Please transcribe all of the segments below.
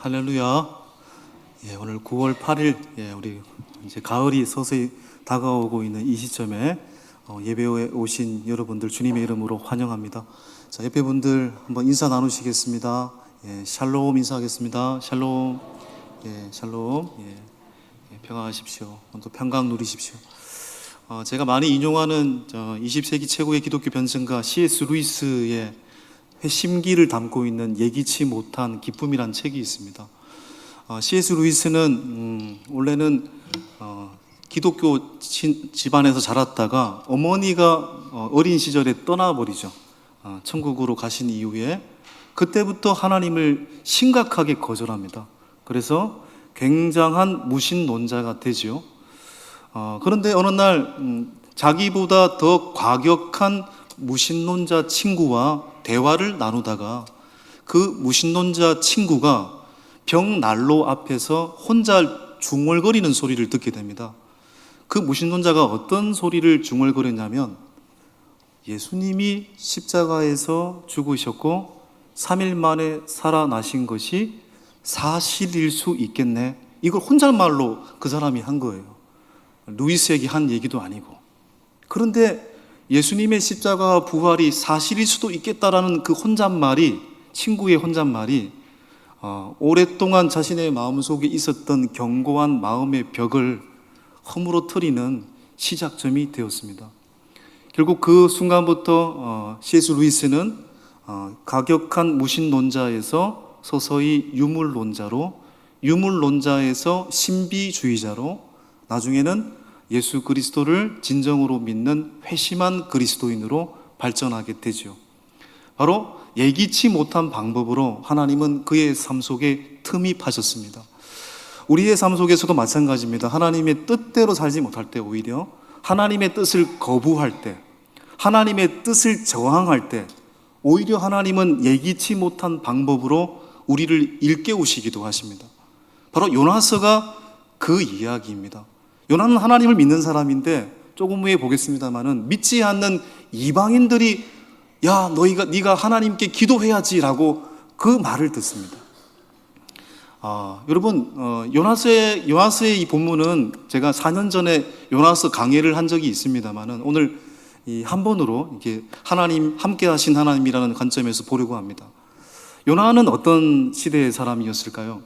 할렐루야. 오늘 9월 8일, 우리 이제 가을이 서서히 다가오고 있는 이 시점에 예배에 오신 여러분들 주님의 이름으로 환영합니다. 자, 옆에 분들 한번 인사 나누시겠습니다. 샬롬 인사하겠습니다. 샬롬. 샬롬. 평안하십시오. 또 평강 누리십시오. 제가 많이 인용하는 20세기 최고의 기독교 변증가 C.S. 루이스의 회심기를 담고 있는 예기치 못한 기쁨이란 책이 있습니다. C.S. 루이스는 원래는 기독교 집안에서 자랐다가 어머니가 어린 시절에 떠나버리죠. 천국으로 가신 이후에 그때부터 하나님을 심각하게 거절합니다. 그래서 굉장한 무신론자가 되죠. 그런데 어느 날 자기보다 더 과격한 무신론자 친구와 대화를 나누다가 그 무신론자 친구가 벽난로 앞에서 혼자 중얼거리는 소리를 듣게 됩니다. 그 무신론자가 어떤 소리를 중얼거렸냐면, 예수님이 십자가에서 죽으셨고 3일 만에 살아나신 것이 사실일 수 있겠네. 이걸 혼잣말로 그 사람이 한 거예요. 루이스에게 한 얘기도 아니고. 그런데 예수님의 십자가 부활이 사실일 수도 있겠다라는 그 혼잣말이, 친구의 혼잣말이 오랫동안 자신의 마음속에 있었던 견고한 마음의 벽을 허물어뜨리는 시작점이 되었습니다. 결국 그 순간부터 C.S. 루이스는 가격한 무신론자에서 서서히 유물론자로, 유물론자에서 신비주의자로, 나중에는 예수 그리스도를 진정으로 믿는 회심한 그리스도인으로 발전하게 되죠. 바로 예기치 못한 방법으로 하나님은 그의 삶 속에 틈입하셨습니다. 우리의 삶 속에서도 마찬가지입니다. 하나님의 뜻대로 살지 못할 때, 오히려 하나님의 뜻을 거부할 때, 하나님의 뜻을 저항할 때, 오히려 하나님은 예기치 못한 방법으로 우리를 일깨우시기도 하십니다. 바로 요나서가 그 이야기입니다. 요나는 하나님을 믿는 사람인데, 조금 후에 보겠습니다만은 믿지 않는 이방인들이 야, 네가 하나님께 기도해야지라고 그 말을 듣습니다. 여러분, 요나서의 이 본문은 제가 4년 전에 요나서 강해를 한 적이 있습니다만은 오늘 이 한 번으로 이렇게 하나님, 함께하신 하나님이라는 관점에서 보려고 합니다. 요나는 어떤 시대의 사람이었을까요?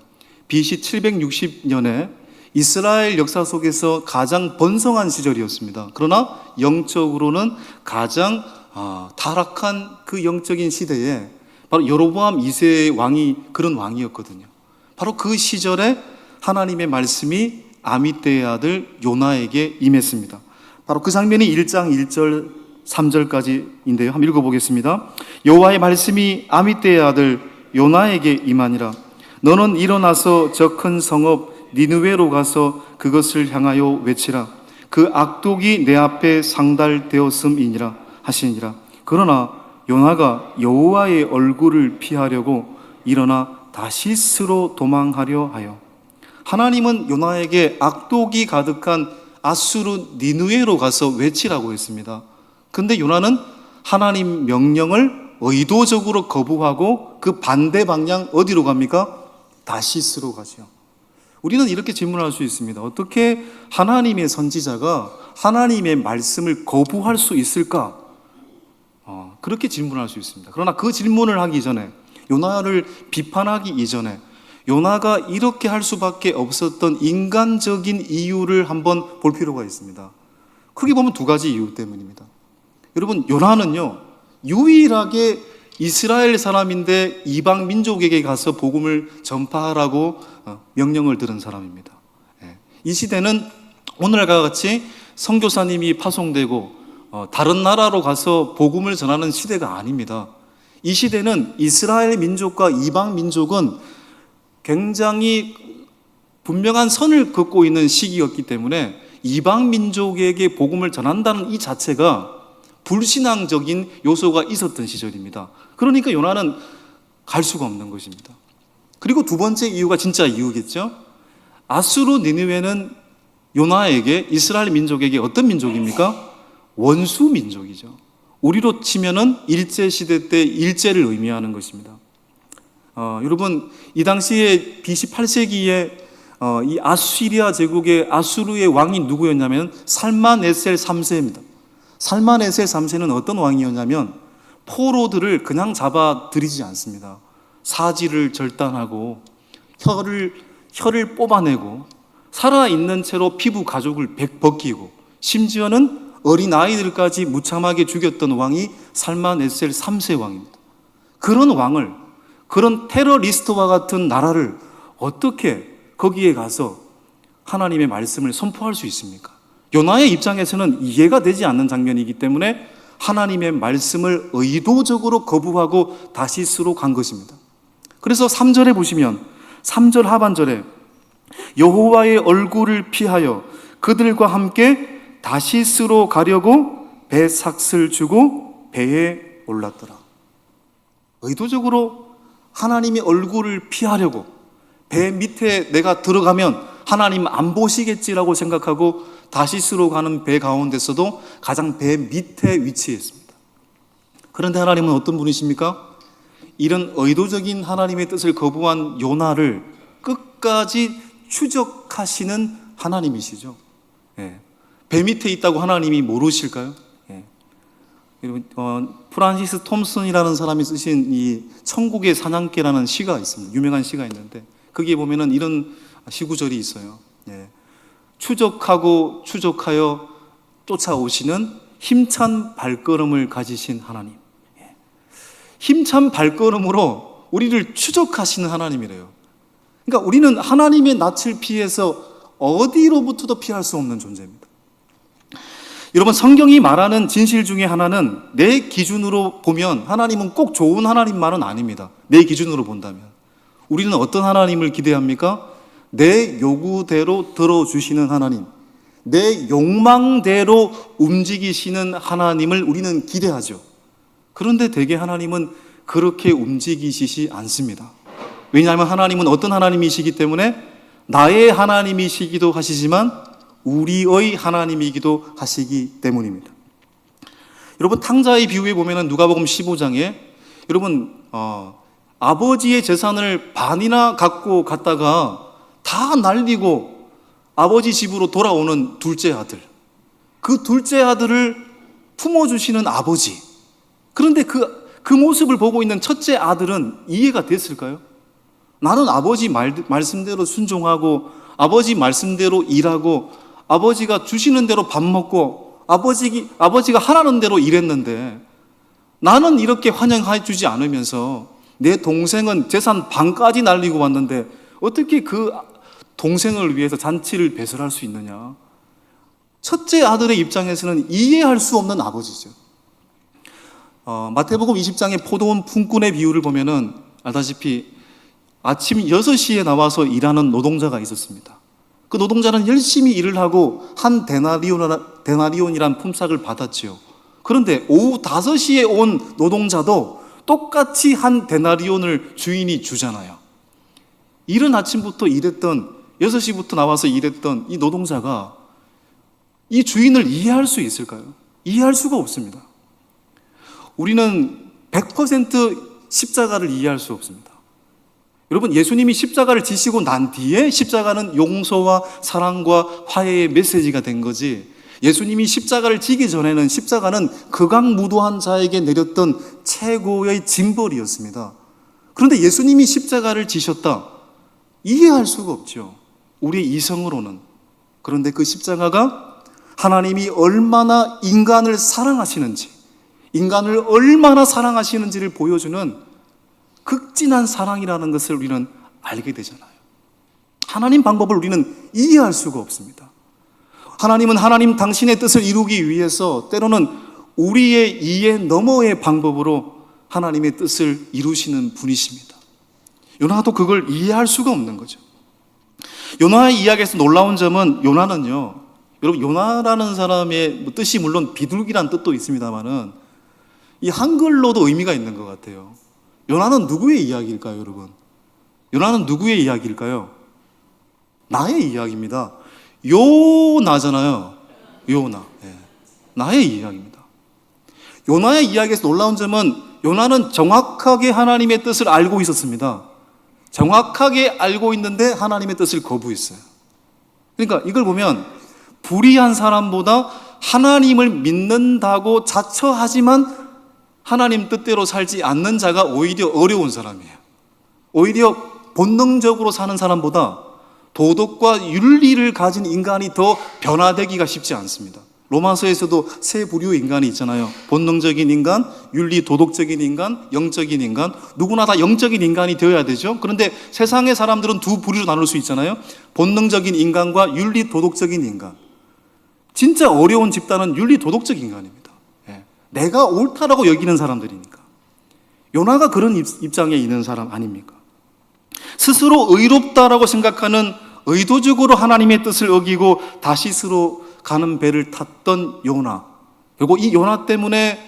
BC 760년에 이스라엘 역사 속에서 가장 번성한 시절이었습니다. 그러나 영적으로는 가장 타락한 그 영적인 시대에 바로 여로보암 2세의 왕이 그런 왕이었거든요. 바로 그 시절에 하나님의 말씀이 아미떼의 아들 요나에게 임했습니다. 바로 그 장면이 1장 1절 3절까지인데요. 한번 읽어보겠습니다. 여호와의 말씀이 아미떼의 아들 요나에게 임하니라. 너는 일어나서 저 큰 성읍 니느웨로 가서 그것을 향하여 외치라. 그 악독이 내 앞에 상달되었음이니라 하시니라. 그러나 요나가 여호와의 얼굴을 피하려고 일어나 다시스로 도망하려 하여. 하나님은 요나에게 악독이 가득한 아수르 니느웨로 가서 외치라고 했습니다. 근데 요나는 하나님 명령을 의도적으로 거부하고 그 반대 방향 어디로 갑니까? 다시스로 가죠. 우리는 이렇게 질문할 수 있습니다. 어떻게 하나님의 선지자가 하나님의 말씀을 거부할 수 있을까? 그렇게 질문할 수 있습니다. 그러나 그 질문을 하기 전에, 요나를 비판하기 이전에 요나가 이렇게 할 수밖에 없었던 인간적인 이유를 한번 볼 필요가 있습니다. 크게 보면 두 가지 이유 때문입니다. 여러분, 요나는요, 유일하게 이스라엘 사람인데 이방 민족에게 가서 복음을 전파하라고 명령을 들은 사람입니다. 이 시대는 오늘과 같이 선교사님이 파송되고 다른 나라로 가서 복음을 전하는 시대가 아닙니다. 이 시대는 이스라엘 민족과 이방 민족은 굉장히 분명한 선을 긋고 있는 시기였기 때문에 이방 민족에게 복음을 전한다는 이 자체가 불신앙적인 요소가 있었던 시절입니다. 그러니까 요나는 갈 수가 없는 것입니다. 그리고 두 번째 이유가 진짜 이유겠죠. 아수르 니느웨는 요나에게, 이스라엘 민족에게 어떤 민족입니까? 원수 민족이죠. 우리로 치면은 일제시대 때 일제를 의미하는 것입니다. 여러분, 이 당시에 BC 8세기에 이 아수리아 제국의 아수르의 왕이 누구였냐면 살만에셀 3세입니다. 살만에셀 3세는 어떤 왕이었냐면 포로들을 그냥 잡아들이지 않습니다. 사지를 절단하고 혀를 뽑아내고 살아있는 채로 피부 가죽을 벗기고 심지어는 어린아이들까지 무참하게 죽였던 왕이 살만에셀 3세 왕입니다. 그런 왕을, 그런 테러리스트와 같은 나라를 어떻게 거기에 가서 하나님의 말씀을 선포할 수 있습니까? 요나의 입장에서는 이해가 되지 않는 장면이기 때문에 하나님의 말씀을 의도적으로 거부하고 다시스로 간 것입니다. 그래서 3절에 보시면 3절 하반절에 여호와의 얼굴을 피하여 그들과 함께 다시스로 가려고 배 삭슬 주고 배에 올랐더라. 의도적으로 하나님의 얼굴을 피하려고, 배 밑에 내가 들어가면 하나님 안 보시겠지라고 생각하고 다시스로 가는 배 가운데서도 가장 배 밑에 위치했습니다. 그런데 하나님은 어떤 분이십니까? 이런 의도적인 하나님의 뜻을 거부한 요나를 끝까지 추적하시는 하나님이시죠. 배 밑에 있다고 하나님이 모르실까요? 프란시스 톰슨이라는 사람이 쓰신 이 천국의 사냥개라는 시가 있습니다. 유명한 시가 있는데 거기에 보면은 이런 시구절이 있어요. 추적하고 추적하여 쫓아오시는 힘찬 발걸음을 가지신 하나님. 힘찬 발걸음으로 우리를 추적하시는 하나님이래요. 그러니까 우리는 하나님의 낯을 피해서 어디로부터도 피할 수 없는 존재입니다. 여러분, 성경이 말하는 진실 중에 하나는 내 기준으로 보면 하나님은 꼭 좋은 하나님만은 아닙니다. 내 기준으로 본다면 우리는 어떤 하나님을 기대합니까? 내 요구대로 들어주시는 하나님, 내 욕망대로 움직이시는 하나님을 우리는 기대하죠. 그런데 대개 하나님은 그렇게 움직이시지 않습니다. 왜냐하면 하나님은 어떤 하나님이시기 때문에 나의 하나님이시기도 하시지만 우리의 하나님이기도 하시기 때문입니다. 여러분, 탕자의 비유에 보면은 누가복음 15장에 여러분 아버지의 재산을 반이나 갖고 갔다가 다 날리고 아버지 집으로 돌아오는 둘째 아들, 그 둘째 아들을 품어주시는 아버지. 그런데 그 모습을 보고 있는 첫째 아들은 이해가 됐을까요? 나는 아버지 말씀대로 순종하고 아버지 말씀대로 일하고 아버지가 주시는 대로 밥 먹고 아버지가 하라는 대로 일했는데 나는 이렇게 환영해 주지 않으면서 내 동생은 재산 반까지 날리고 왔는데 어떻게 그 동생을 위해서 잔치를 배설할 수 있느냐? 첫째 아들의 입장에서는 이해할 수 없는 아버지죠. 마태복음 20장의 포도원 품꾼의 비유를 보면은 알다시피 아침 6시에 나와서 일하는 노동자가 있었습니다. 그 노동자는 열심히 일을 하고 한 데나리온이란 품삯을 받았지요. 그런데 오후 5시에 온 노동자도 똑같이 한 데나리온을 주인이 주잖아요. 이른 아침부터 일했던 6시부터 나와서 일했던 이 노동자가 이 주인을 이해할 수 있을까요? 이해할 수가 없습니다. 우리는 100% 십자가를 이해할 수 없습니다. 여러분, 예수님이 십자가를 지시고 난 뒤에 십자가는 용서와 사랑과 화해의 메시지가 된 거지, 예수님이 십자가를 지기 전에는 십자가는 극악무도한 자에게 내렸던 최고의 징벌이었습니다. 그런데 예수님이 십자가를 지셨다, 이해할 수가 없죠, 우리의 이성으로는. 그런데 그 십자가가 하나님이 얼마나 인간을 사랑하시는지, 인간을 얼마나 사랑하시는지를 보여주는 극진한 사랑이라는 것을 우리는 알게 되잖아요. 하나님 방법을 우리는 이해할 수가 없습니다. 하나님은 하나님 당신의 뜻을 이루기 위해서 때로는 우리의 이해 너머의 방법으로 하나님의 뜻을 이루시는 분이십니다. 요나도 그걸 이해할 수가 없는 거죠. 요나의 이야기에서 놀라운 점은, 요나는요, 여러분, 요나라는 사람의 뜻이 물론 비둘기란 뜻도 있습니다만은 이 한글로도 의미가 있는 것 같아요. 요나는 누구의 이야기일까요, 여러분? 요나는 누구의 이야기일까요? 나의 이야기입니다. 요나잖아요. 요나. 나의 이야기입니다. 요나의 이야기에서 놀라운 점은 요나는 정확하게 하나님의 뜻을 알고 있었습니다. 정확하게 알고 있는데 하나님의 뜻을 거부했어요. 그러니까 이걸 보면 불의한 사람보다 하나님을 믿는다고 자처하지만 하나님 뜻대로 살지 않는 자가 오히려 어려운 사람이에요. 오히려 본능적으로 사는 사람보다 도덕과 윤리를 가진 인간이 더 변화되기가 쉽지 않습니다. 로마서에서도 세 부류의 인간이 있잖아요. 본능적인 인간, 윤리 도덕적인 인간, 영적인 인간. 누구나 다 영적인 인간이 되어야 되죠. 그런데 세상의 사람들은 두 부류로 나눌 수 있잖아요. 본능적인 인간과 윤리 도덕적인 인간. 진짜 어려운 집단은 윤리 도덕적 인간입니다. 내가 옳다라고 여기는 사람들이니까. 요나가 그런 입장에 있는 사람 아닙니까? 스스로 의롭다라고 생각하는, 의도적으로 하나님의 뜻을 어기고 다시스로 가는 배를 탔던 요나. 그리고 이 요나 때문에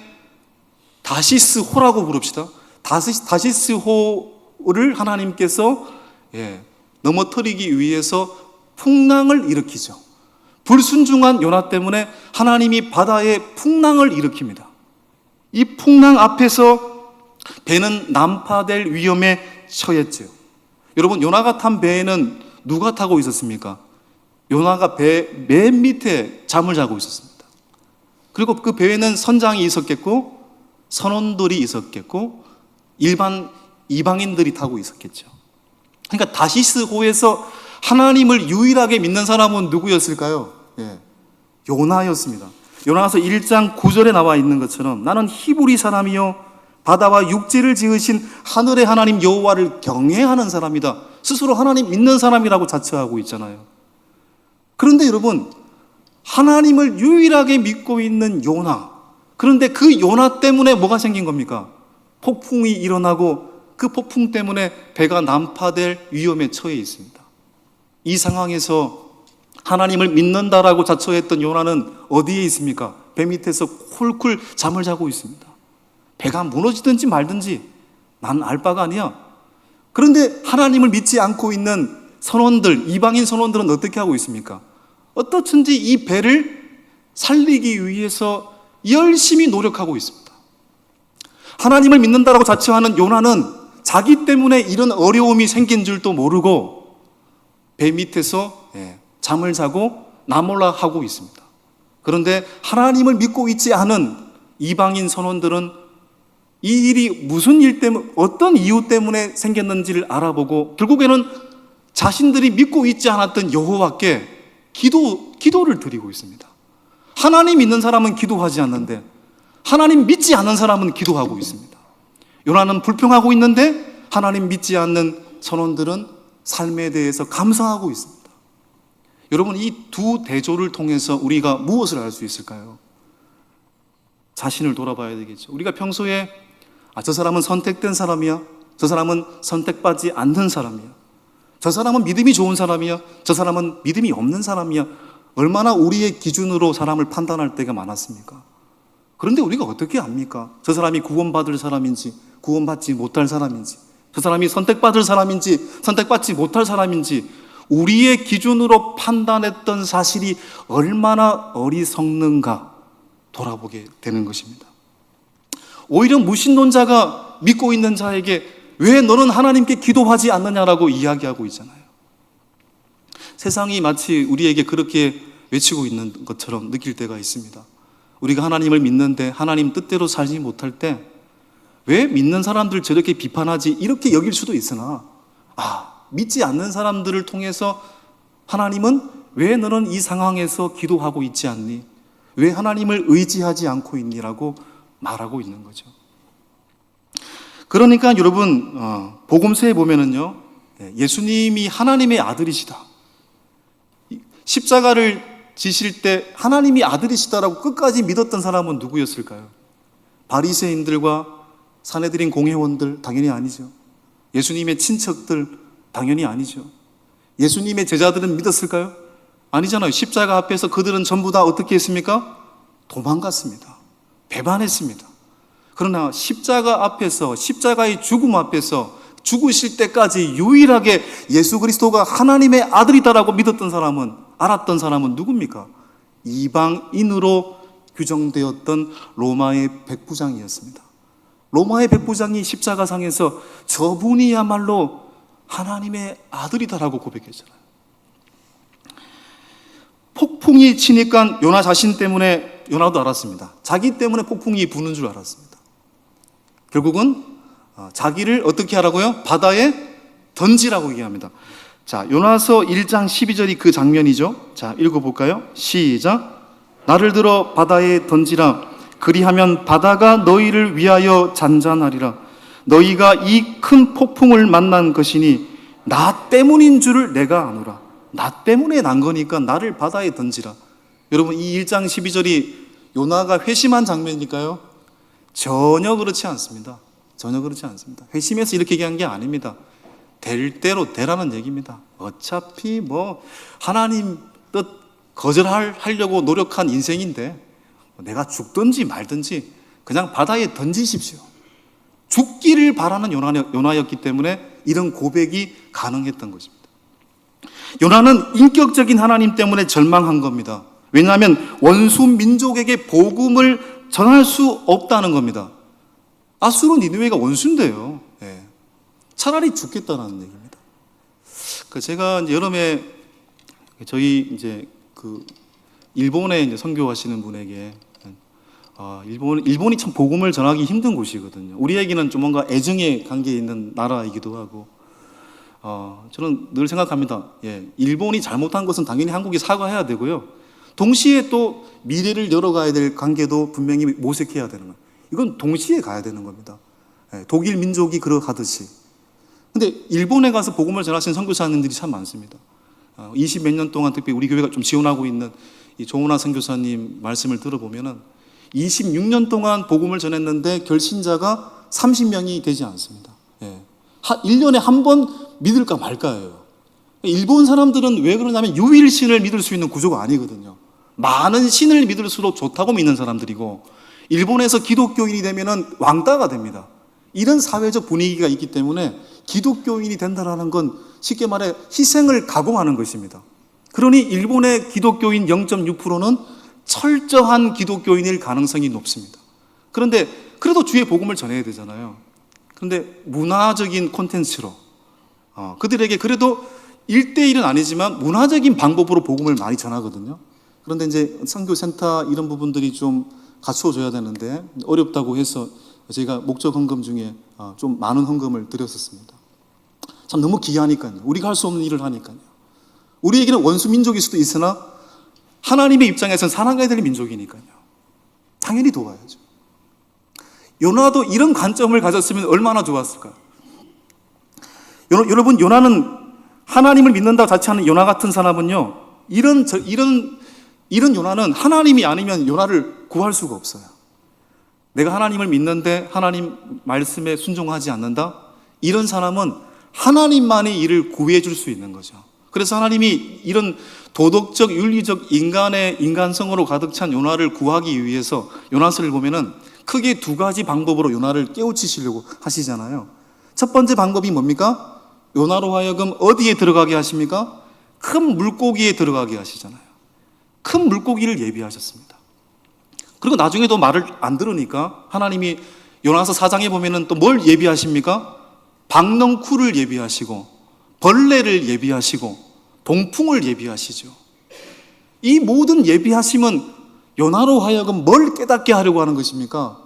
다시스호라고 부릅시다. 다시스호를 하나님께서 넘어뜨리기 위해서 풍랑을 일으키죠. 불순종한 요나 때문에 하나님이 바다에 풍랑을 일으킵니다. 이 풍랑 앞에서 배는 난파될 위험에 처했죠. 여러분, 요나가 탄 배에는 누가 타고 있었습니까? 요나가 배 맨 밑에 잠을 자고 있었습니다. 그리고 그 배에는 선장이 있었겠고 선원들이 있었겠고 일반 이방인들이 타고 있었겠죠. 그러니까 다시스호에서 하나님을 유일하게 믿는 사람은 누구였을까요? 요나였습니다. 요나서 1장 9절에 나와 있는 것처럼 나는 히브리 사람이요 바다와 육지를 지으신 하늘의 하나님 여호와를 경외하는 사람이다. 스스로 하나님 믿는 사람이라고 자처하고 있잖아요. 그런데 여러분, 하나님을 유일하게 믿고 있는 요나, 그런데 그 요나 때문에 뭐가 생긴 겁니까? 폭풍이 일어나고 그 폭풍 때문에 배가 난파될 위험에 처해 있습니다. 이 상황에서 하나님을 믿는다라고 자처했던 요나는 어디에 있습니까? 배 밑에서 쿨쿨 잠을 자고 있습니다. 배가 무너지든지 말든지 난 알 바가 아니야. 그런데 하나님을 믿지 않고 있는 선원들, 이방인 선원들은 어떻게 하고 있습니까? 어떻든지 이 배를 살리기 위해서 열심히 노력하고 있습니다. 하나님을 믿는다라고 자처하는 요나는 자기 때문에 이런 어려움이 생긴 줄도 모르고 배 밑에서 잠을 자고 나몰라 하고 있습니다. 그런데 하나님을 믿고 있지 않은 이방인 선원들은 이 일이 무슨 일 때문에, 어떤 이유 때문에 생겼는지를 알아보고 결국에는 자신들이 믿고 있지 않았던 여호와께 기도를 드리고 있습니다. 하나님 믿는 사람은 기도하지 않는데 하나님 믿지 않는 사람은 기도하고 있습니다. 요나는 불평하고 있는데 하나님 믿지 않는 선원들은 삶에 대해서 감사하고 있습니다. 여러분, 이 두 대조를 통해서 우리가 무엇을 알 수 있을까요? 자신을 돌아봐야 되겠죠. 우리가 평소에 저 사람은 선택된 사람이야, 저 사람은 선택받지 않는 사람이야, 저 사람은 믿음이 좋은 사람이야, 저 사람은 믿음이 없는 사람이야, 얼마나 우리의 기준으로 사람을 판단할 때가 많았습니까? 그런데 우리가 어떻게 압니까? 저 사람이 구원받을 사람인지 구원받지 못할 사람인지, 저 사람이 선택받을 사람인지 선택받지 못할 사람인지 우리의 기준으로 판단했던 사실이 얼마나 어리석는가 돌아보게 되는 것입니다. 오히려 무신론자가 믿고 있는 자에게 왜 너는 하나님께 기도하지 않느냐라고 이야기하고 있잖아요. 세상이 마치 우리에게 그렇게 외치고 있는 것처럼 느낄 때가 있습니다. 우리가 하나님을 믿는데 하나님 뜻대로 살지 못할 때 왜 믿는 사람들 저렇게 비판하지? 이렇게 여길 수도 있으나 믿지 않는 사람들을 통해서 하나님은 왜 너는 이 상황에서 기도하고 있지 않니? 왜 하나님을 의지하지 않고 있니라고 말하고 있는 거죠. 그러니까 여러분, 복음서에 보면은요, 예수님이 하나님의 아들이시다, 십자가를 지실 때 하나님이 아들이시다라고 끝까지 믿었던 사람은 누구였을까요? 바리새인들과 산헤드린 공회원들? 당연히 아니죠. 예수님의 친척들? 당연히 아니죠. 예수님의 제자들은 믿었을까요? 아니잖아요. 십자가 앞에서 그들은 전부 다 어떻게 했습니까? 도망갔습니다. 배반했습니다. 그러나 십자가 앞에서, 십자가의 죽음 앞에서 죽으실 때까지 유일하게 예수 그리스도가 하나님의 아들이다라고 믿었던 사람은, 알았던 사람은 누굽니까? 이방인으로 규정되었던 로마의 백부장이었습니다. 로마의 백부장이 십자가상에서 저분이야말로 하나님의 아들이다라고 고백했잖아요. 폭풍이 치니까 요나 자신 때문에, 요나도 알았습니다. 자기 때문에 폭풍이 부는 줄 알았습니다. 결국은 자기를 어떻게 하라고요? 바다에 던지라고 얘기합니다. 자, 요나서 1장 12절이 그 장면이죠. 자, 읽어볼까요? 시작. 나를 들어 바다에 던지라. 그리하면 바다가 너희를 위하여 잔잔하리라. 너희가 이 큰 폭풍을 만난 것이니 나 때문인 줄을 내가 아노라. 나 때문에 난 거니까 나를 바다에 던지라. 여러분, 이 1장 12절이 요나가 회심한 장면이니까요? 전혀 그렇지 않습니다. 전혀 그렇지 않습니다. 회심해서 이렇게 얘기한 게 아닙니다. 될 대로 되라는 얘기입니다. 어차피 하나님 뜻 거절하려고 노력한 인생인데 내가 죽든지 말든지 그냥 바다에 던지십시오. 죽기를 바라는 요나였기 때문에 이런 고백이 가능했던 것입니다. 요나는 인격적인 하나님 때문에 절망한 겁니다. 왜냐하면 원수 민족에게 복음을 전할 수 없다는 겁니다. 아수르 니느웨가 원수인데요. 예. 차라리 죽겠다는 얘기입니다. 제가 여름에 저희 일본에 선교하시는 분에게 일본이 참 복음을 전하기 힘든 곳이거든요. 우리에게는 좀 뭔가 애증의 관계에 있는 나라이기도 하고, 저는 늘 생각합니다. 예, 일본이 잘못한 것은 당연히 한국이 사과해야 되고요. 동시에 또 미래를 열어가야 될 관계도 분명히 모색해야 되는 거예요. 이건 동시에 가야 되는 겁니다. 예, 독일 민족이 그러하듯이. 근데 일본에 가서 복음을 전하신 선교사님들이 참 많습니다. 20 몇 년 동안 특히 우리 교회가 좀 지원하고 있는 이 조은하 선교사님 말씀을 들어보면은 26년 동안 복음을 전했는데 결신자가 30명이 되지 않습니다. 예. 1년에 한 번 믿을까 말까예요. 일본 사람들은 왜 그러냐면 유일신을 믿을 수 있는 구조가 아니거든요. 많은 신을 믿을수록 좋다고 믿는 사람들이고, 일본에서 기독교인이 되면은 왕따가 됩니다. 이런 사회적 분위기가 있기 때문에 기독교인이 된다는 건 쉽게 말해 희생을 각오하는 것입니다. 그러니 일본의 기독교인 0.6%는 철저한 기독교인일 가능성이 높습니다. 그런데 그래도 주의 복음을 전해야 되잖아요. 그런데 문화적인 콘텐츠로 그들에게 그래도 1대1은 아니지만 문화적인 방법으로 복음을 많이 전하거든요. 그런데 이제 선교센터 이런 부분들이 좀 갖추어져야 되는데 어렵다고 해서 제가 목적 헌금 중에 좀 많은 헌금을 드렸었습니다. 참 너무 귀하니까요. 우리가 할 수 없는 일을 하니까요. 우리에게는 원수 민족일 수도 있으나 하나님의 입장에서는 사랑해야 될 민족이니까요. 당연히 도와야죠. 요나도 이런 관점을 가졌으면 얼마나 좋았을까요? 여러분, 요나는 하나님을 믿는다고 자처하는 요나 같은 사람은요, 이런 요나는 하나님이 아니면 요나를 구할 수가 없어요. 내가 하나님을 믿는데 하나님 말씀에 순종하지 않는다? 이런 사람은 하나님만이 이를 구해 줄 수 있는 거죠. 그래서 하나님이 이런 도덕적, 윤리적 인간의 인간성으로 가득 찬 요나를 구하기 위해서 요나서를 보면은 크게 두 가지 방법으로 요나를 깨우치시려고 하시잖아요. 첫 번째 방법이 뭡니까? 요나로 하여금 어디에 들어가게 하십니까? 큰 물고기에 들어가게 하시잖아요. 큰 물고기를 예비하셨습니다. 그리고 나중에도 말을 안 들으니까 하나님이 요나서 4장에 보면은 또 뭘 예비하십니까? 박넝쿨을 예비하시고 벌레를 예비하시고 동풍을 예비하시죠. 이 모든 예비하심은 요나로 하여금 뭘 깨닫게 하려고 하는 것입니까?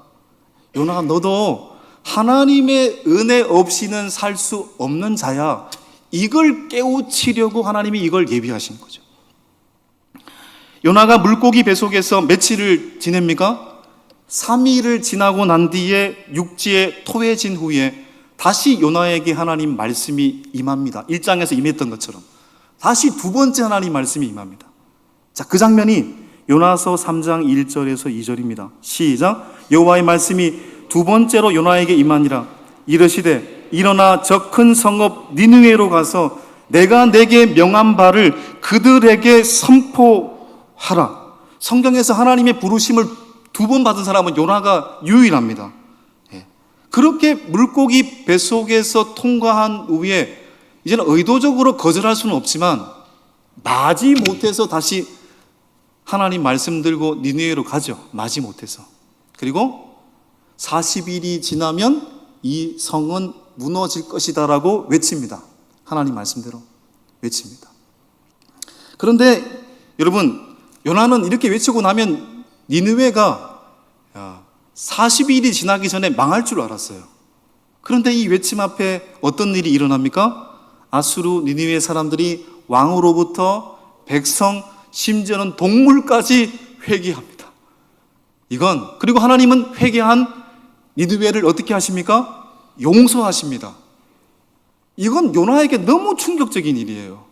요나가 너도 하나님의 은혜 없이는 살 수 없는 자야. 이걸 깨우치려고 하나님이 이걸 예비하신 거죠. 요나가 물고기 뱃속에서 며칠을 지냅니까? 3일을 지나고 난 뒤에 육지에 토해진 후에 다시 요나에게 하나님 말씀이 임합니다. 1장에서 임했던 것처럼 다시 두 번째 하나님 말씀이 임합니다. 자, 그 장면이 요나서 3장 1절에서 2절입니다. 시작. 여호와의 말씀이 두 번째로 요나에게 임하니라. 이르시되 일어나 저 큰 성읍 니느웨로 가서 내가 내게 명한 바를 그들에게 선포하라. 성경에서 하나님의 부르심을 두 번 받은 사람은 요나가 유일합니다. 그렇게 물고기 뱃속에서 통과한 후에 이제는 의도적으로 거절할 수는 없지만 마지 못해서 다시 하나님 말씀 들고 니느웨로 가죠. 마지 못해서. 그리고 40일이 지나면 이 성은 무너질 것이다라고 외칩니다. 하나님 말씀대로 외칩니다. 그런데 여러분, 요나는 이렇게 외치고 나면 니느웨가 40일이 지나기 전에 망할 줄 알았어요. 그런데 이 외침 앞에 어떤 일이 일어납니까? 아수르 니느웨 사람들이 왕으로부터 백성, 심지어는 동물까지 회개합니다. 그리고 하나님은 회개한 니느웨를 어떻게 하십니까? 용서하십니다. 이건 요나에게 너무 충격적인 일이에요.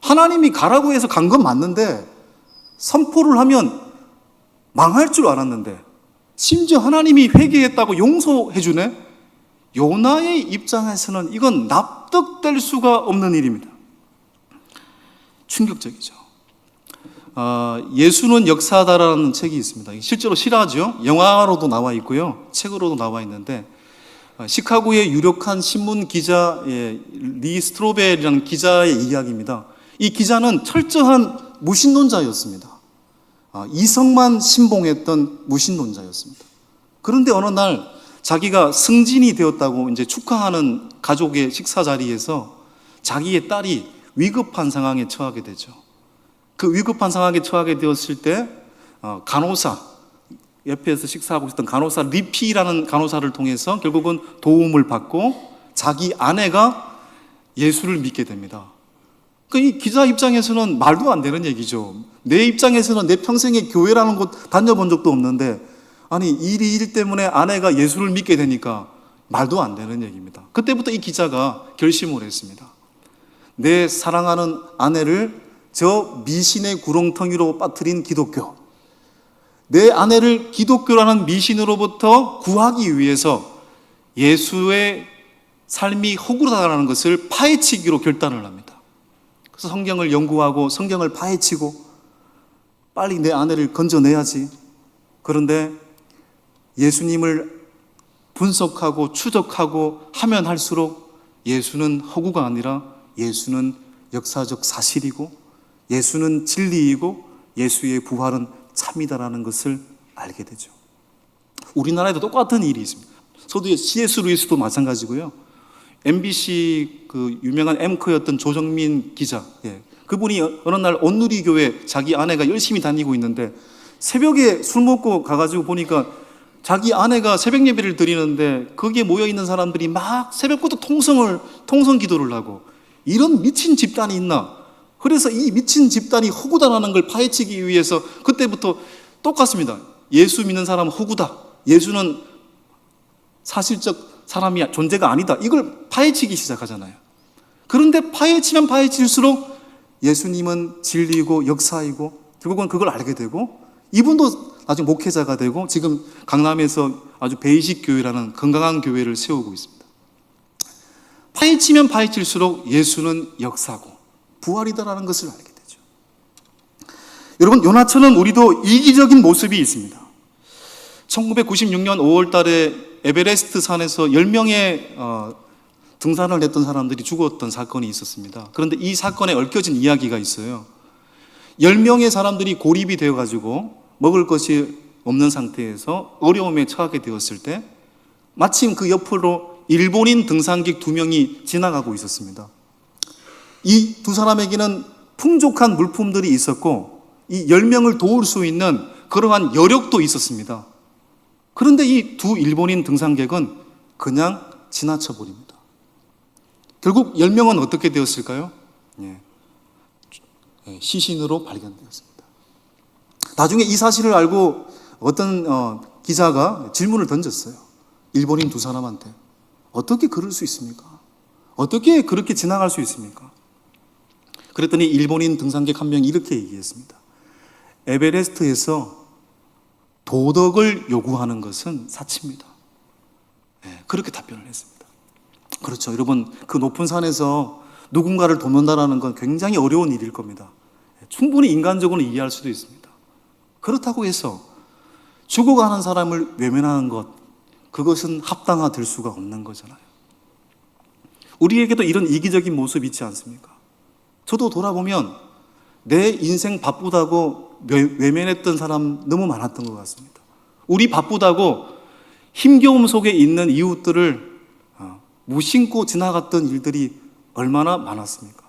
하나님이 가라고 해서 간 건 맞는데 선포를 하면 망할 줄 알았는데 심지어 하나님이 회개했다고 용서해 주네? 요나의 입장에서는 이건 납득될 수가 없는 일입니다. 충격적이죠. 예수는 역사다라는 책이 있습니다. 실제로 실화죠. 영화로도 나와 있고요, 책으로도 나와 있는데, 시카고의 유력한 신문 기자 리 스트로벨이라는 기자의 이야기입니다. 이 기자는 철저한 무신론자였습니다. 이성만 신봉했던 무신론자였습니다. 그런데 어느 날 자기가 승진이 되었다고 이제 축하하는 가족의 식사 자리에서 자기의 딸이 위급한 상황에 처하게 되죠. 그 위급한 상황에 처하게 되었을 때 간호사, 옆에서 식사하고 있었던 간호사 리피라는 간호사를 통해서 결국은 도움을 받고 자기 아내가 예수를 믿게 됩니다. 이 기자 입장에서는 말도 안 되는 얘기죠. 내 입장에서는 내 평생에 교회라는 곳 다녀본 적도 없는데, 아니 이 일 때문에 아내가 예수를 믿게 되니까 말도 안 되는 얘기입니다. 그때부터 이 기자가 결심을 했습니다. 내 사랑하는 아내를 저 미신의 구렁텅이로 빠뜨린 기독교, 내 아내를 기독교라는 미신으로부터 구하기 위해서 예수의 삶이 허구라는 것을 파헤치기로 결단을 합니다. 그래서 성경을 연구하고 성경을 파헤치고 빨리 내 아내를 건져내야지. 그런데 예수님을 분석하고 추적하고 하면 할수록 예수는 허구가 아니라 예수는 역사적 사실이고 예수는 진리이고 예수의 부활은 참이다라는 것을 알게 되죠. 우리나라에도 똑같은 일이 있습니다. 저도 C.S. 루이스도 마찬가지고요. MBC 그 유명한 앵커였던 조정민 기자, 그분이 어느 날 온누리교회 자기 아내가 열심히 다니고 있는데 새벽에 술 먹고 가가지고 보니까 자기 아내가 새벽 예배를 드리는데 거기에 모여있는 사람들이 막 새벽부터 통성 기도를 하고, 이런 미친 집단이 있나? 그래서 이 미친 집단이 허구다라는 걸 파헤치기 위해서 그때부터 똑같습니다. 예수 믿는 사람은 허구다, 예수는 사실적 사람이 존재가 아니다, 이걸 파헤치기 시작하잖아요. 그런데 파헤치면 파헤칠수록 예수님은 진리이고 역사이고 결국은 그걸 알게 되고, 이분도 나중에 목회자가 되고 지금 강남에서 아주 베이직 교회라는 건강한 교회를 세우고 있습니다. 파헤치면 파헤칠수록 예수는 역사고 부활이다라는 것을 알게 되죠. 여러분, 요나처럼 우리도 이기적인 모습이 있습니다. 1996년 5월 달에 에베레스트 산에서 10명의 등산을 했던 사람들이 죽었던 사건이 있었습니다. 그런데 이 사건에 얽혀진 이야기가 있어요. 10명의 사람들이 고립이 되어가지고 먹을 것이 없는 상태에서 어려움에 처하게 되었을 때 마침 그 옆으로 일본인 등산객 2명이 지나가고 있었습니다. 이 두 사람에게는 풍족한 물품들이 있었고 이 10명을 도울 수 있는 그러한 여력도 있었습니다. 그런데 이 두 일본인 등산객은 그냥 지나쳐 버립니다. 결국 10명은 어떻게 되었을까요? 시신으로 발견되었습니다. 나중에 이 사실을 알고 어떤 기자가 질문을 던졌어요. 일본인 두 사람한테. 어떻게 그럴 수 있습니까? 어떻게 그렇게 지나갈 수 있습니까? 그랬더니 일본인 등산객 한 명이 이렇게 얘기했습니다. 에베레스트에서 도덕을 요구하는 것은 사치입니다. 그렇게 답변을 했습니다. 그렇죠. 여러분, 그 높은 산에서 누군가를 돕는다는 건 굉장히 어려운 일일 겁니다. 충분히 인간적으로 이해할 수도 있습니다. 그렇다고 해서 죽어가는 사람을 외면하는 것, 그것은 합당화될 수가 없는 거잖아요. 우리에게도 이런 이기적인 모습이 있지 않습니까? 저도 돌아보면 내 인생 바쁘다고 외면했던 사람 너무 많았던 것 같습니다. 우리 바쁘다고 힘겨움 속에 있는 이웃들을 무심코 지나갔던 일들이 얼마나 많았습니까?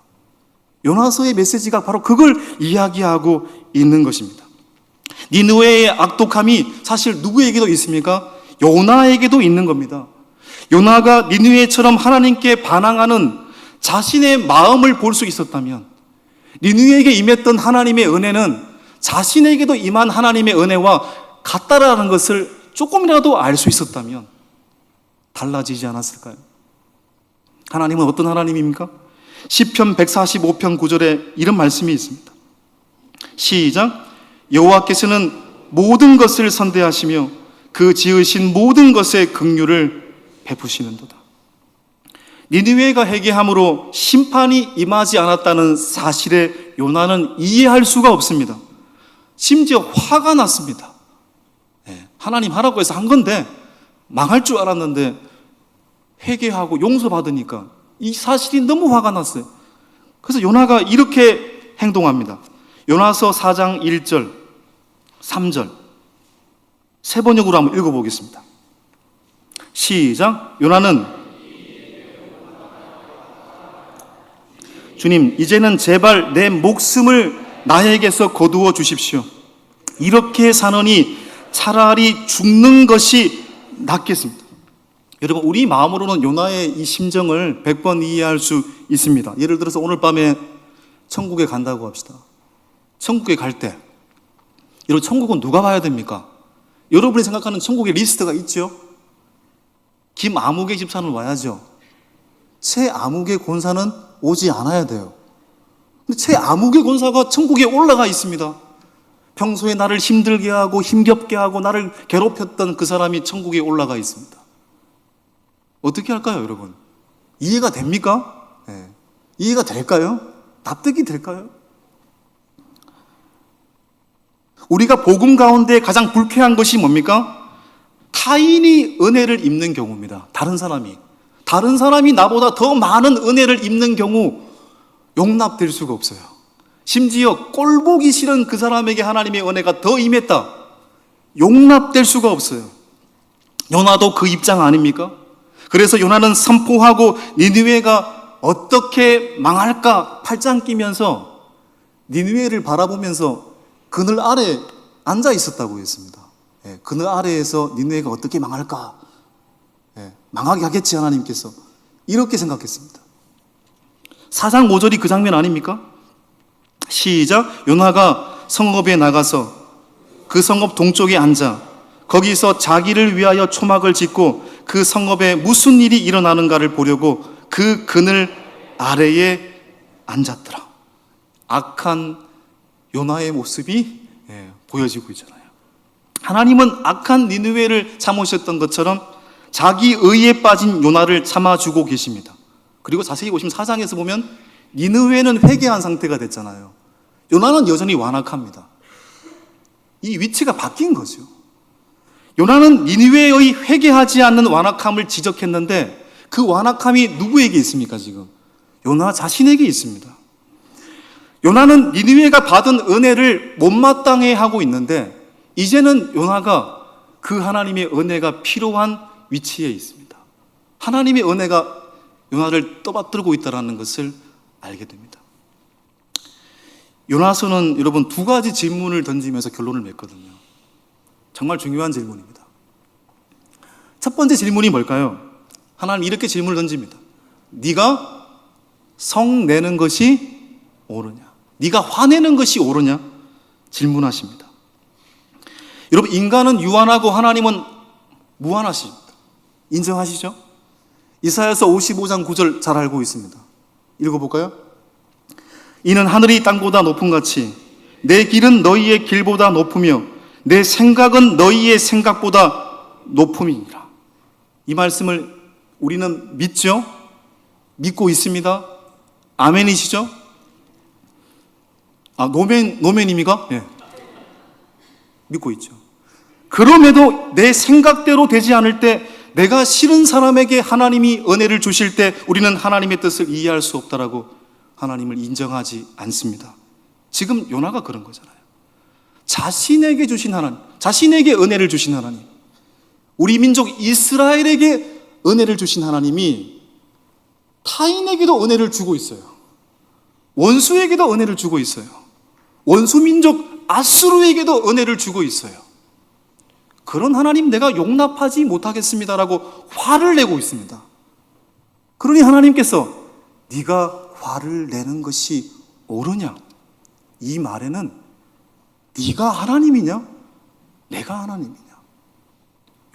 요나서의 메시지가 바로 그걸 이야기하고 있는 것입니다. 니느웨의 악독함이 사실 누구에게도 있습니까? 요나에게도 있는 겁니다. 요나가 니느웨처럼 하나님께 반항하는 자신의 마음을 볼 수 있었다면, 니느웨에게 임했던 하나님의 은혜는 자신에게도 임한 하나님의 은혜와 같다라는 것을 조금이라도 알 수 있었다면 달라지지 않았을까요? 하나님은 어떤 하나님입니까? 시편 145편 9절에 이런 말씀이 있습니다. 시작. 여호와께서는 모든 것을 선대하시며 그 지으신 모든 것의 긍휼을 베푸시는도다. 니느웨가 회개함으로 심판이 임하지 않았다는 사실에 요나는 이해할 수가 없습니다. 심지어 화가 났습니다. 하나님 하라고 해서 한 건데 망할 줄 알았는데 회개하고 용서받으니까 이 사실이 너무 화가 났어요. 그래서 요나가 이렇게 행동합니다. 요나서 4장 1절, 3절 세 번역으로 한번 읽어보겠습니다. 시작. 요나는 주님, 이제는 제발 내 목숨을 나에게서 거두어 주십시오. 이렇게 사느니 차라리 죽는 것이 낫겠습니다. 여러분, 우리 마음으로는 요나의 이 심정을 100번 이해할 수 있습니다. 예를 들어서 오늘 밤에 천국에 간다고 합시다. 천국에 갈 때, 여러분, 천국은 누가 가야 됩니까? 여러분이 생각하는 천국의 리스트가 있죠? 김아무개 집사는 와야죠. 최아무개 권사는 오지 않아야 돼요. 근데 최아무개 권사가 천국에 올라가 있습니다. 평소에 나를 힘들게 하고 힘겹게 하고 나를 괴롭혔던 그 사람이 천국에 올라가 있습니다. 어떻게 할까요, 여러분? 이해가 됩니까? 네. 이해가 될까요? 납득이 될까요? 우리가 복음 가운데 가장 불쾌한 것이 뭡니까? 타인이 은혜를 입는 경우입니다. 다른 사람이 나보다 더 많은 은혜를 입는 경우 용납될 수가 없어요. 심지어 꼴보기 싫은 그 사람에게 하나님의 은혜가 더 임했다. 용납될 수가 없어요. 요나도 그 입장 아닙니까? 그래서 요나는 선포하고 니느웨가 어떻게 망할까 팔짱 끼면서 니느웨를 바라보면서 그늘 아래 앉아 있었다고 했습니다. 그늘 아래에서 니느웨가 어떻게 망할까? 망하게 하겠지 하나님께서. 이렇게 생각했습니다. 4장 5절이 그 장면 아닙니까? 시작. 요나가 성읍에 나가서 그 성읍 동쪽에 앉아 거기서 자기를 위하여 초막을 짓고 그 성읍에 무슨 일이 일어나는가를 보려고 그 그늘 아래에 앉았더라. 악한 요나의 모습이 보여지고 있잖아요. 하나님은 악한 니느웨를 참으셨던 것처럼 자기 의에 빠진 요나를 참아주고 계십니다. 그리고 자세히 보시면 4장에서 보면 니느웨는 회개한 상태가 됐잖아요. 요나는 여전히 완악합니다. 이 위치가 바뀐 거죠. 요나는 니느웨의 회개하지 않는 완악함을 지적했는데 그 완악함이 누구에게 있습니까, 지금? 요나 자신에게 있습니다. 요나는 니느웨가 받은 은혜를 못마땅해 하고 있는데 이제는 요나가 그 하나님의 은혜가 필요한 위치에 있습니다. 하나님의 은혜가 요나를 떠받들고 있다는 것을 알게 됩니다. 요나서는 여러분 두 가지 질문을 던지면서 결론을 맺거든요. 정말 중요한 질문입니다. 첫 번째 질문이 뭘까요? 하나님 이렇게 질문을 던집니다. 네가 성내는 것이 옳으냐? 네가 화내는 것이 옳으냐? 질문하십니다. 여러분, 인간은 유한하고 하나님은 무한하십니다. 인정하시죠? 이사야서 55장 9절 잘 알고 있습니다. 읽어볼까요? 이는 하늘이 땅보다 높음같이 내 길은 너희의 길보다 높으며 내 생각은 너희의 생각보다 높음이니라. 이 말씀을 우리는 믿죠? 믿고 있습니다. 아멘이시죠? 노멘입니까? 네. 믿고 있죠. 그럼에도 내 생각대로 되지 않을 때, 내가 싫은 사람에게 하나님이 은혜를 주실 때 우리는 하나님의 뜻을 이해할 수 없다라고 하나님을 인정하지 않습니다. 지금 요나가 그런 거잖아요. 자신에게 주신 하나님, 자신에게 은혜를 주신 하나님, 우리 민족 이스라엘에게 은혜를 주신 하나님이 타인에게도 은혜를 주고 있어요. 원수에게도 은혜를 주고 있어요. 원수 민족 아수르에게도 은혜를 주고 있어요. 그런 하나님 내가 용납하지 못하겠습니다라고 화를 내고 있습니다. 그러니 하나님께서 네가 화를 내는 것이 옳으냐? 이 말에는 네가 하나님이냐? 내가 하나님이냐?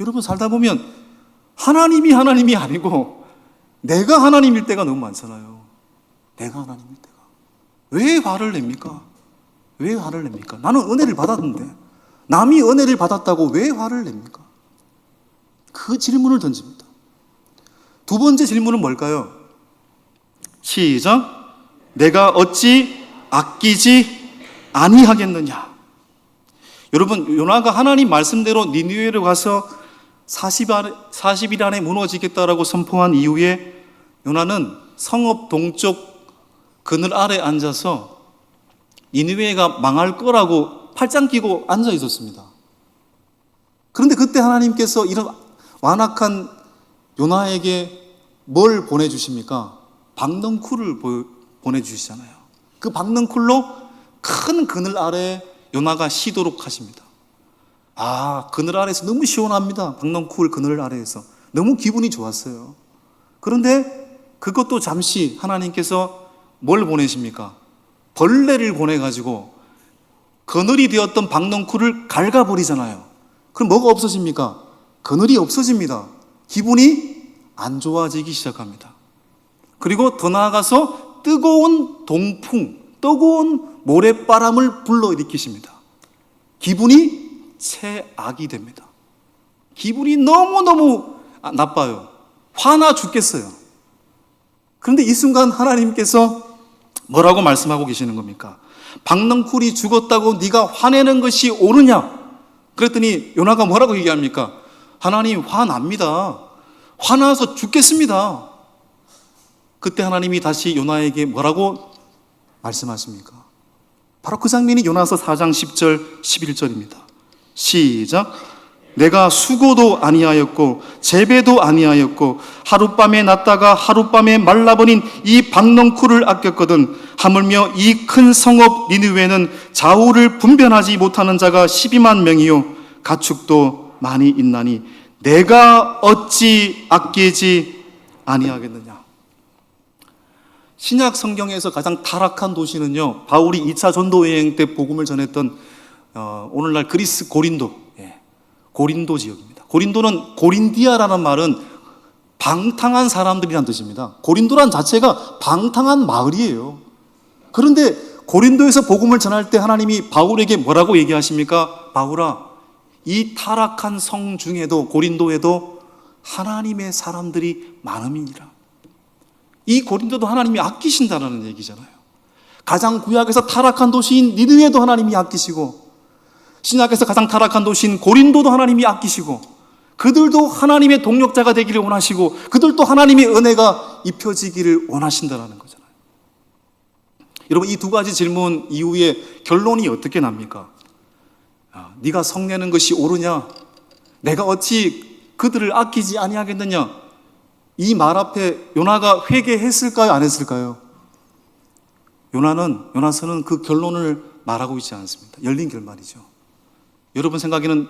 여러분 살다 보면 하나님이 아니고 내가 하나님일 때가 너무 많잖아요. 내가 하나님일 때가. 왜 화를 냅니까? 왜 화를 냅니까? 나는 은혜를 받았는데 남이 은혜를 받았다고 왜 화를 냅니까? 그 질문을 던집니다. 두 번째 질문은 뭘까요? 시작. 내가 어찌 아끼지 아니하겠느냐? 여러분, 요나가 하나님 말씀대로 니느웨로 가서 40일 안에 무너지겠다라고 선포한 이후에 요나는 성읍 동쪽 그늘 아래 앉아서 니느웨가 망할 거라고 팔짱 끼고 앉아 있었습니다. 그런데 그때 하나님께서 이런 완악한 요나에게 뭘 보내주십니까? 박넝쿨을 보내주시잖아요. 그 박넝쿨로 큰 그늘 아래 요나가 쉬도록 하십니다. 그늘 아래에서 너무 시원합니다. 박넝쿨 그늘 아래에서 너무 기분이 좋았어요. 그런데 그것도 잠시 하나님께서 뭘 보내십니까? 벌레를 보내가지고 그늘이 되었던 박넝쿨을 갉아버리잖아요. 그럼 뭐가 없어집니까? 그늘이 없어집니다. 기분이 안 좋아지기 시작합니다. 그리고 더 나아가서 뜨거운 동풍, 뜨거운 모래바람을 불러일으키십니다. 기분이 최악이 됩니다. 기분이 너무너무 나빠요. 화나 죽겠어요. 그런데 이 순간 하나님께서 뭐라고 말씀하고 계시는 겁니까? 박넝쿨이 죽었다고 네가 화내는 것이 옳으냐? 그랬더니 요나가 뭐라고 얘기합니까? 하나님 화납니다. 화나서 죽겠습니다. 그때 하나님이 다시 요나에게 뭐라고 말씀하십니까? 바로 그 장면이 요나서 4장 10절 11절입니다. 시작. 내가 수고도 아니하였고 재배도 아니하였고 하룻밤에 났다가 하룻밤에 말라버린 이 박넝쿨을 아꼈거든. 하물며 이 큰 성읍 니느웨는 좌우를 분별하지 못하는 자가 12만 명이요 가축도 많이 있나니 내가 어찌 아끼지 아니하겠느냐. 신약 성경에서 가장 타락한 도시는요, 바울이 2차 전도 여행 때 복음을 전했던 오늘날 그리스 고린도 지역입니다. 고린도는 고린디아라는 말은 방탕한 사람들이란 뜻입니다. 고린도란 자체가 방탕한 마을이에요. 그런데 고린도에서 복음을 전할 때 하나님이 바울에게 뭐라고 얘기하십니까? 바울아, 이 타락한 성 중에도 고린도에도 하나님의 사람들이 많음이니라. 이 고린도도 하나님이 아끼신다는 얘기잖아요. 가장 구약에서 타락한 도시인 니느웨도 하나님이 아끼시고 신약에서 가장 타락한 도시인 고린도도 하나님이 아끼시고 그들도 하나님의 동력자가 되기를 원하시고 그들도 하나님의 은혜가 입혀지기를 원하신다는 거잖아요. 여러분, 이 두 가지 질문 이후에 결론이 어떻게 납니까? 네가 성내는 것이 옳으냐? 내가 어찌 그들을 아끼지 아니하겠느냐? 이 말 앞에 요나가 회개했을까요? 안 했을까요? 요나서는 그 결론을 말하고 있지 않습니다. 열린 결말이죠. 여러분 생각에는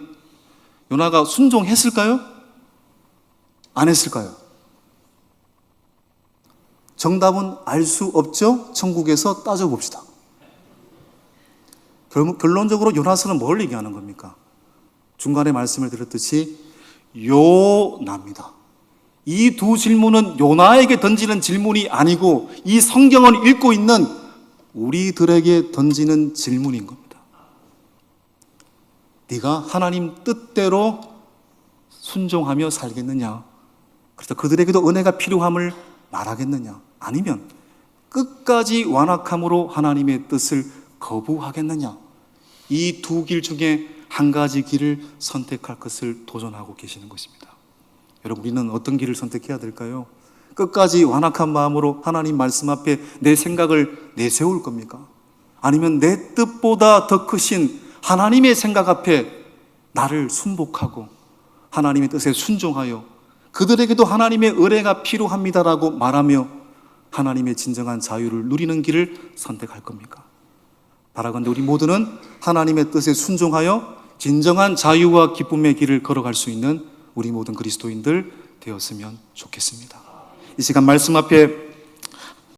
요나가 순종했을까요? 안 했을까요? 정답은 알 수 없죠? 천국에서 따져봅시다. 결론적으로 요나서는 뭘 얘기하는 겁니까? 중간에 말씀을 드렸듯이 요나입니다. 이 두 질문은 요나에게 던지는 질문이 아니고 이 성경을 읽고 있는 우리들에게 던지는 질문인 겁니다. 네가 하나님 뜻대로 순종하며 살겠느냐? 그래서 그들에게도 은혜가 필요함을 말하겠느냐? 아니면 끝까지 완악함으로 하나님의 뜻을 거부하겠느냐? 이 두 길 중에 한 가지 길을 선택할 것을 도전하고 계시는 것입니다. 여러분, 우리는 어떤 길을 선택해야 될까요? 끝까지 완악한 마음으로 하나님 말씀 앞에 내 생각을 내세울 겁니까? 아니면 내 뜻보다 더 크신 하나님의 생각 앞에 나를 순복하고 하나님의 뜻에 순종하여 그들에게도 하나님의 은혜가 필요합니다라고 말하며 하나님의 진정한 자유를 누리는 길을 선택할 겁니까? 바라건대 우리 모두는 하나님의 뜻에 순종하여 진정한 자유와 기쁨의 길을 걸어갈 수 있는 우리 모든 그리스도인들 되었으면 좋겠습니다. 이 시간 말씀 앞에